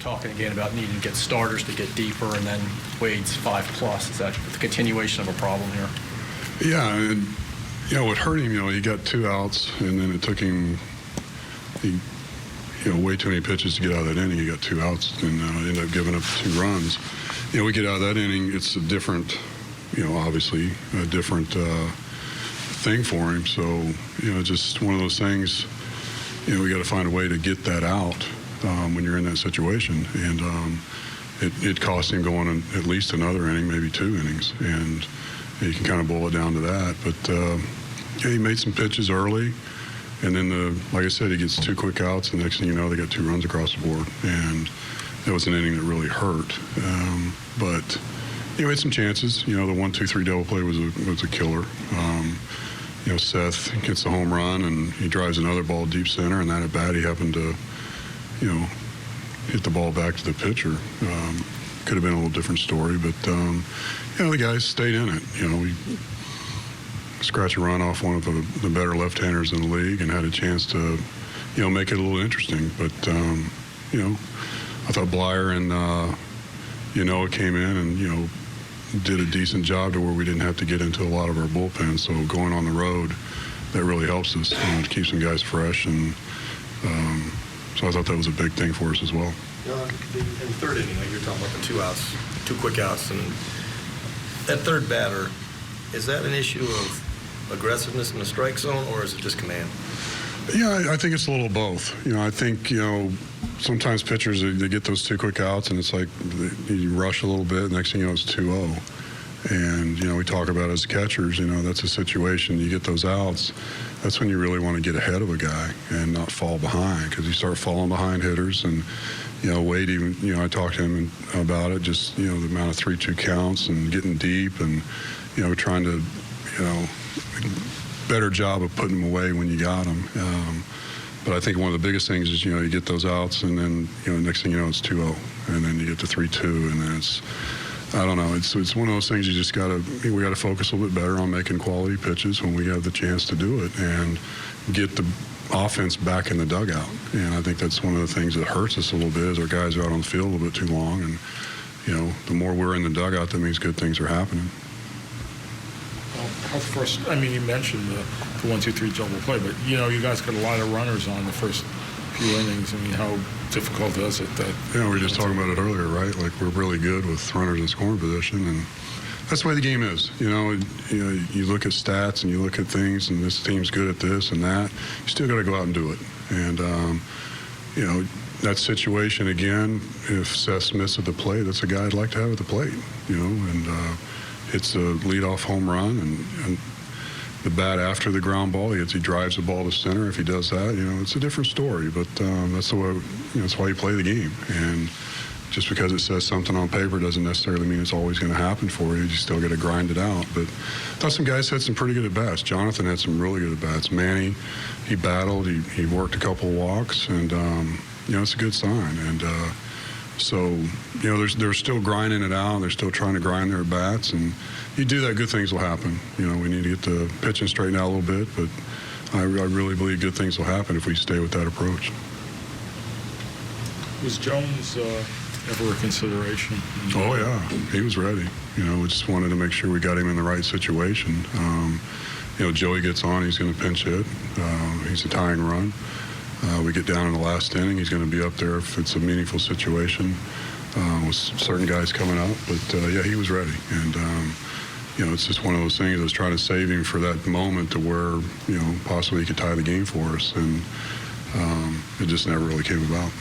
talking again about needing to get starters to get deeper, and then Wade's 5+. Is that the continuation of a problem here? Yeah, and what hurt him, he got 2 outs, and then it took him, way too many pitches to get out of that inning. He got 2 outs and ended up giving up 2 runs. We get out of that inning, it's a different, obviously a different thing for him. So, just one of those things. We got to find a way to get that out when you're in that situation, and it cost him going in at least another inning, maybe 2 innings, and you can kind of boil it down to that. But he made some pitches early, and then like I said, he gets 2 quick outs, and the next thing you know, they got 2 runs across the board, and that was an inning that really hurt. But he had some chances. The 1-2-3 double play was a killer. Seth gets the home run, and he drives another ball deep center, and that at bat he happened to, hit the ball back to the pitcher. Could have been a little different story, but, the guys stayed in it. We scratched a run off one of the better left-handers in the league and had a chance to, make it a little interesting. But, I thought Blyer and, came in and, did a decent job to where we didn't have to get into a lot of our bullpen. So going on the road, that really helps us to keep some guys fresh. And so I thought that was a big thing for us as well. In the third inning, you're talking about the 2 outs, 2 quick outs, and that third batter, is that an issue of aggressiveness in the strike zone, or is it just command? Yeah, I think it's a little of both. I think, sometimes pitchers, they get those 2 quick outs, and it's like you rush a little bit, next thing you know, it's 2-0. And, we talk about as catchers, that's a situation, you get those outs, that's when you really want to get ahead of a guy and not fall behind, because you start falling behind hitters. And, Wade even, I talked to him about it, just, the amount of 3-2 counts and getting deep and, trying to, better job of putting them away when you got them. But I think one of the biggest things is, you get those outs, and then, next thing you know, it's 2-0, and then you get to 3-2, and then it's, I don't know, it's one of those things you just we got to focus a little bit better on making quality pitches when we have the chance to do it and get the offense back in the dugout. And I think that's one of the things that hurts us a little bit is our guys are out on the field a little bit too long, and, the more we're in the dugout, that means good things are happening. How first, you mentioned the 1-2-3 double play, but you guys got a lot of runners on the first few innings. How difficult is it that? Yeah, we were just talking about it earlier, right? Like, we're really good with runners in scoring position, and that's the way the game is. You look at stats and you look at things, and this team's good at this and that. You still got to go out and do it. And that situation again, if Seth Smith's at the plate, that's a guy I'd like to have at the plate. And it's a leadoff home run, and the bat after the ground ball, he drives the ball to center. If he does that, it's a different story. But that's the way, that's why you play the game. And just because it says something on paper doesn't necessarily mean it's always going to happen for you. You still got to grind it out. But I thought some guys had some pretty good at-bats. Jonathan had some really good at-bats. Manny, he battled. He worked a couple of walks, and it's a good sign. And so, they're still grinding it out. They're still trying to grind their bats, and you do that, good things will happen. We need to get the pitching straightened out a little bit, but I really believe good things will happen if we stay with that approach. Was Jones ever a consideration? Oh, yeah. He was ready. We just wanted to make sure we got him in the right situation. Joey gets on, he's going to pinch hit. He's a tying run. We get down in the last inning, he's going to be up there if it's a meaningful situation with certain guys coming up. But, yeah, he was ready. And, it's just one of those things. I was trying to save him for that moment to where, possibly he could tie the game for us. And it just never really came about.